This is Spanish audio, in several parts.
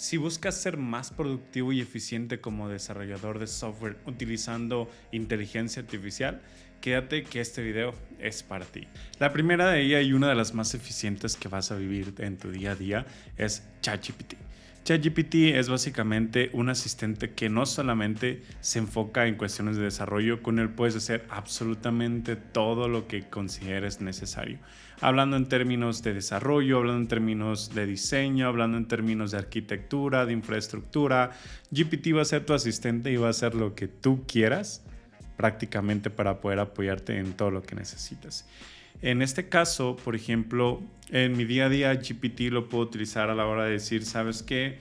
Si buscas ser más productivo y eficiente como desarrollador de software utilizando inteligencia artificial, quédate que este video es para ti. La primera de ellas y una de las más eficientes que vas a vivir en tu día a día es ChatGPT. ChatGPT es básicamente un asistente que no solamente se enfoca en cuestiones de desarrollo, con él puedes hacer absolutamente todo lo que consideres necesario. Hablando en términos de desarrollo, hablando en términos de diseño, hablando en términos de arquitectura, de infraestructura, GPT va a ser tu asistente y va a hacer lo que tú quieras prácticamente para poder apoyarte en todo lo que necesitas. En este caso, por ejemplo, en mi día a día GPT lo puedo utilizar a la hora de decir, ¿sabes qué?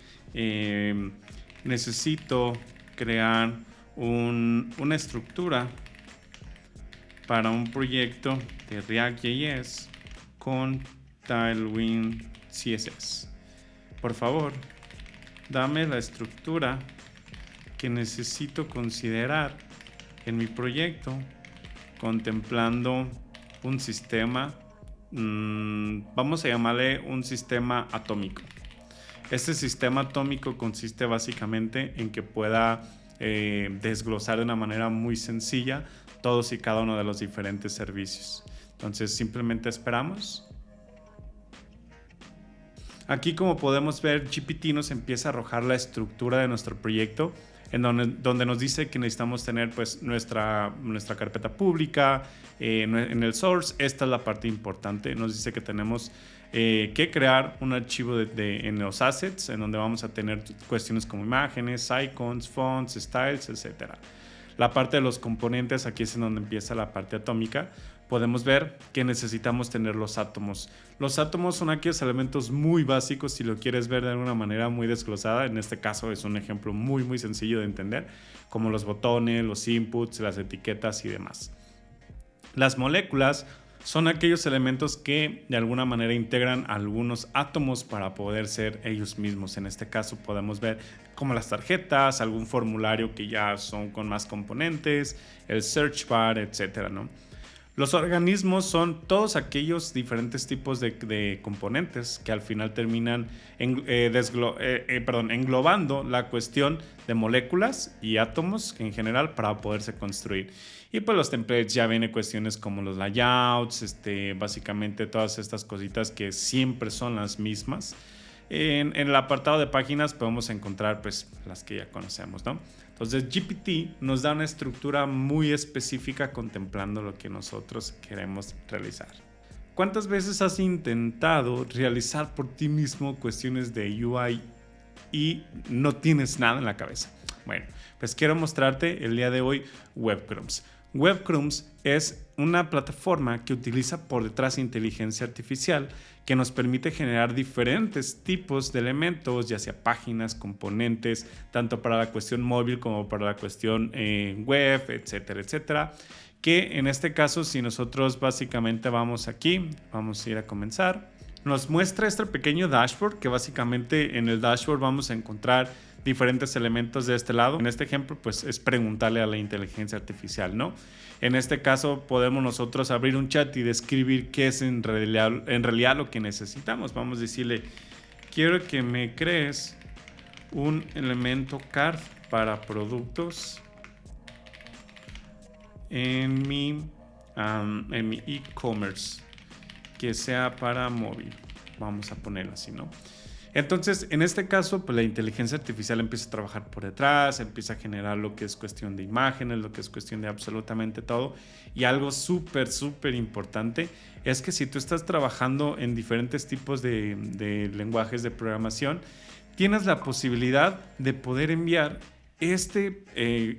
Necesito crear una estructura para un proyecto de React.js con Tailwind CSS. Por favor, dame la estructura que necesito considerar en mi proyecto, contemplando un sistema, vamos a llamarle un sistema atómico. Este sistema atómico consiste básicamente en que pueda desglosar de una manera muy sencilla todos y cada uno de los diferentes servicios. Entonces simplemente esperamos. Aquí, como podemos ver, GPT nos empieza a arrojar la estructura de nuestro proyecto, en donde nos dice que necesitamos tener pues nuestra carpeta pública, en el source. Esta es la parte importante. Nos dice que tenemos que crear un archivo en los assets, en donde vamos a tener cuestiones como imágenes, icons, fonts, styles, etc. La parte de los componentes, aquí es en donde empieza la parte atómica. Podemos ver que necesitamos tener los átomos. Los átomos son aquellos elementos muy básicos, si lo quieres ver de alguna manera muy desglosada. En este caso es un ejemplo muy sencillo de entender, como los botones, los inputs, las etiquetas y demás. Las moléculas son aquellos elementos que de alguna manera integran algunos átomos para poder ser ellos mismos. En este caso podemos ver como las tarjetas, algún formulario que ya son con más componentes, el search bar, etcétera, ¿no? Los organismos son todos aquellos diferentes tipos de componentes que al final terminan englobando la cuestión de moléculas y átomos en general para poderse construir. Y pues los templates ya vienen cuestiones como los layouts, básicamente todas estas cositas que siempre son las mismas. En el apartado de páginas podemos encontrar pues las que ya conocemos, ¿no? Entonces GPT nos da una estructura muy específica contemplando lo que nosotros queremos realizar. ¿Cuántas veces has intentado realizar por ti mismo cuestiones de UI y no tienes nada en la cabeza? Bueno, pues quiero mostrarte el día de hoy Webcrums. Webcrums es una plataforma que utiliza por detrás inteligencia artificial que nos permite generar diferentes tipos de elementos, ya sea páginas, componentes, tanto para la cuestión móvil como para la cuestión web, etcétera, etcétera. Que en este caso, si nosotros básicamente vamos aquí, vamos a ir a comenzar, nos muestra este pequeño dashboard que básicamente en el dashboard vamos a encontrar diferentes elementos de este lado. En este ejemplo, pues es preguntarle a la inteligencia artificial, ¿no? En este caso, podemos nosotros abrir un chat y describir qué es en realidad lo que necesitamos. Vamos a decirle, quiero que me crees un elemento card para productos en mi e-commerce que sea para móvil. Vamos a ponerlo así, ¿no? Entonces, en este caso, pues la inteligencia artificial empieza a trabajar por detrás, empieza a generar lo que es cuestión de imágenes, lo que es cuestión de absolutamente todo. Y algo súper importante es que si tú estás trabajando en diferentes tipos de lenguajes de programación, tienes la posibilidad de poder enviar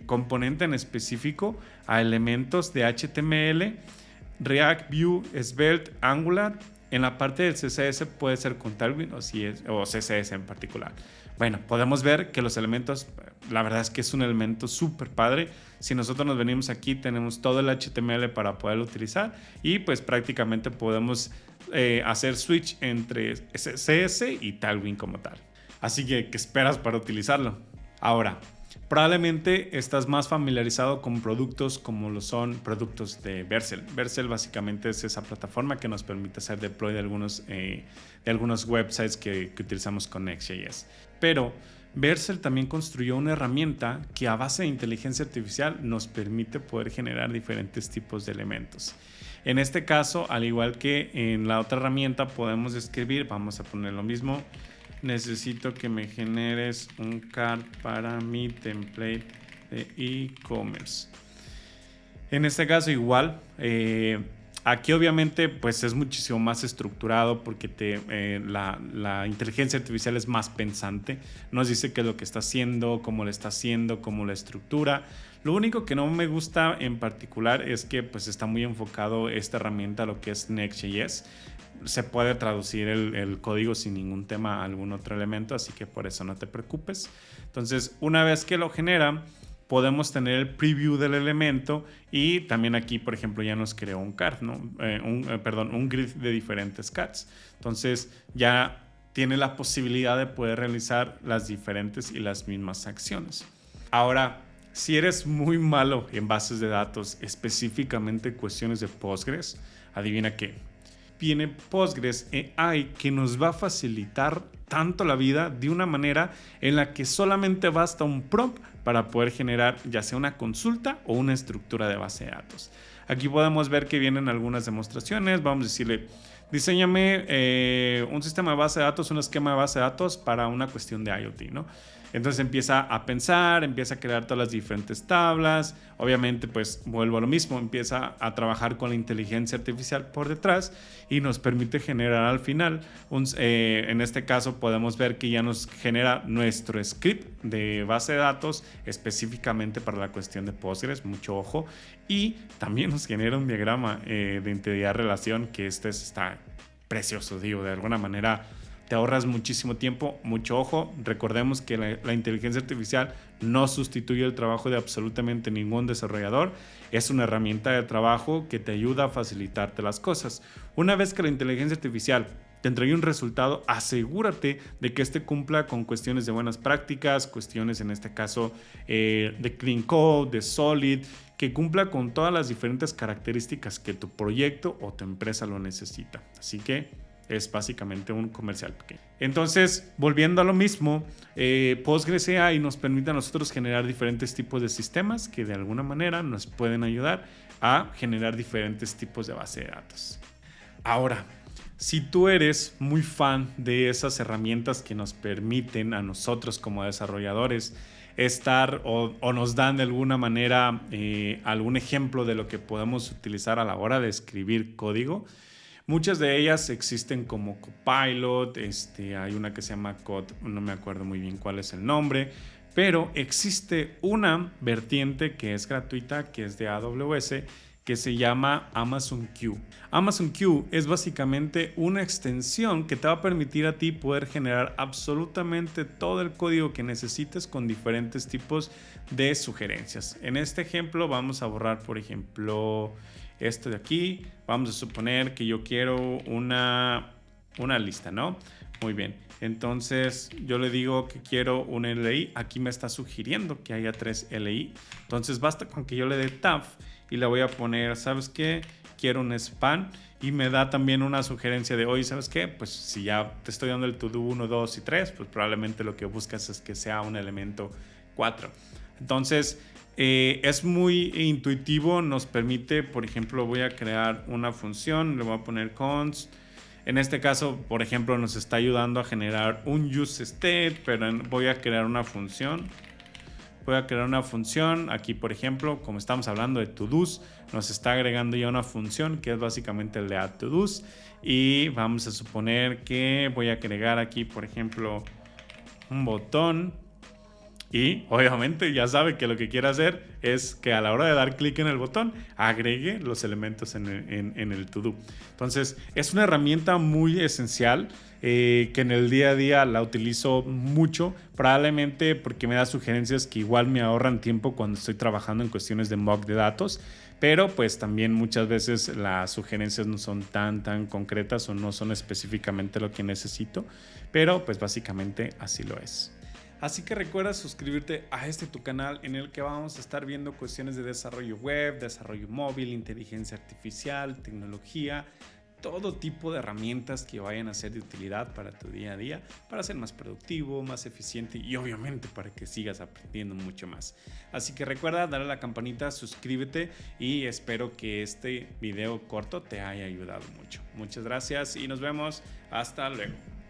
componente en específico a elementos de HTML, React, Vue, Svelte, Angular. En la parte del CSS puede ser con Tailwind o CSS en particular. Bueno, podemos ver que los elementos, la verdad es que es un elemento súper padre. Si nosotros nos venimos aquí, tenemos todo el HTML para poderlo utilizar y pues prácticamente podemos hacer switch entre CSS y Tailwind como tal. Así que, ¿qué esperas para utilizarlo? Ahora, Probablemente estás más familiarizado con productos como lo son productos de Vercel. Vercel básicamente es esa plataforma que nos permite hacer deploy de algunos websites que utilizamos con Next.js. Pero Vercel también construyó una herramienta que a base de inteligencia artificial nos permite poder generar diferentes tipos de elementos. En este caso, al igual que en la otra herramienta, podemos escribir, vamos a poner lo mismo, necesito que me generes un cart para mi template de e-commerce. En este caso igual, aquí obviamente pues es muchísimo más estructurado porque la inteligencia artificial es más pensante, nos dice qué es lo que está haciendo, cómo lo está haciendo, cómo la estructura. Lo único que no me gusta en particular es que pues está muy enfocado esta herramienta a lo que es Next.js. Se puede traducir el código sin ningún tema a algún otro elemento, así que por eso no te preocupes. Entonces, una vez que lo genera, podemos tener el preview del elemento y también aquí, por ejemplo, ya nos creó un card, ¿no? Un grid de diferentes cards. Entonces, ya tiene la posibilidad de poder realizar las diferentes y las mismas acciones. Ahora, si eres muy malo en bases de datos, específicamente cuestiones de Postgres, adivina qué. Viene Postgres AI que nos va a facilitar tanto la vida de una manera en la que solamente basta un prompt para poder generar ya sea una consulta o una estructura de base de datos. Aquí podemos ver que vienen algunas demostraciones. Vamos a decirle, diseñame un sistema de base de datos, un esquema de base de datos para una cuestión de IoT, ¿no? Entonces empieza a pensar, empieza a crear todas las diferentes tablas. Obviamente, pues vuelvo a lo mismo, empieza a trabajar con la inteligencia artificial por detrás y nos permite generar al final, en este caso podemos ver que ya nos genera nuestro script de base de datos específicamente para la cuestión de Postgres, mucho ojo, y también nos genera un diagrama de integridad-relación que está precioso, digo, de alguna manera te ahorras muchísimo tiempo, mucho ojo. Recordemos que la inteligencia artificial no sustituye el trabajo de absolutamente ningún desarrollador. Es una herramienta de trabajo que te ayuda a facilitarte las cosas. Una vez que la inteligencia artificial te entregue un resultado, asegúrate de que este cumpla con cuestiones de buenas prácticas, cuestiones en este caso de clean code, de solid, que cumpla con todas las diferentes características que tu proyecto o tu empresa lo necesita. Así que es básicamente un comercial pequeño. Entonces, volviendo a lo mismo, Postgres AI nos permite a nosotros generar diferentes tipos de sistemas que de alguna manera nos pueden ayudar a generar diferentes tipos de base de datos. Ahora, si tú eres muy fan de esas herramientas que nos permiten a nosotros como desarrolladores estar o nos dan de alguna manera algún ejemplo de lo que podemos utilizar a la hora de escribir código, muchas de ellas existen como Copilot, hay una que se llama Code, no me acuerdo muy bien cuál es el nombre, pero existe una vertiente que es gratuita, que es de AWS, que se llama Amazon Q. Amazon Q es básicamente una extensión que te va a permitir a ti poder generar absolutamente todo el código que necesites con diferentes tipos de sugerencias. En este ejemplo vamos a borrar, por ejemplo, esto de aquí. Vamos a suponer que yo quiero una lista, ¿no? Muy bien. Entonces yo le digo que quiero un LI. Aquí me está sugiriendo que haya 3 LI. Entonces basta con que yo le dé tab y le voy a poner, ¿sabes qué? Quiero un span. Y me da también una sugerencia de, oye, ¿sabes qué? Pues si ya te estoy dando el to-do 1, 2 y 3, pues probablemente lo que buscas es que sea un elemento 4. Entonces, es muy intuitivo, nos permite, por ejemplo, voy a crear una función, le voy a poner const. En este caso, por ejemplo, nos está ayudando a generar un use state, pero voy a crear una función. Voy a crear una función, aquí por ejemplo, como estamos hablando de to-dos, nos está agregando ya una función que es básicamente el de add to-dos, y vamos a suponer que voy a agregar aquí por ejemplo un botón, y obviamente ya sabe que lo que quiere hacer es que a la hora de dar clic en el botón agregue los elementos en el to-do. Entonces es una herramienta muy esencial que en el día a día la utilizo mucho, probablemente porque me da sugerencias que igual me ahorran tiempo cuando estoy trabajando en cuestiones de mock de datos, pero pues también muchas veces las sugerencias no son tan concretas o no son específicamente lo que necesito, pero pues básicamente así lo es. Así que recuerda suscribirte a este tu canal en el que vamos a estar viendo cuestiones de desarrollo web, desarrollo móvil, inteligencia artificial, tecnología, todo tipo de herramientas que vayan a ser de utilidad para tu día a día, para ser más productivo, más eficiente y obviamente para que sigas aprendiendo mucho más. Así que recuerda darle a la campanita, suscríbete y espero que este video corto te haya ayudado mucho. Muchas gracias y nos vemos. Hasta luego.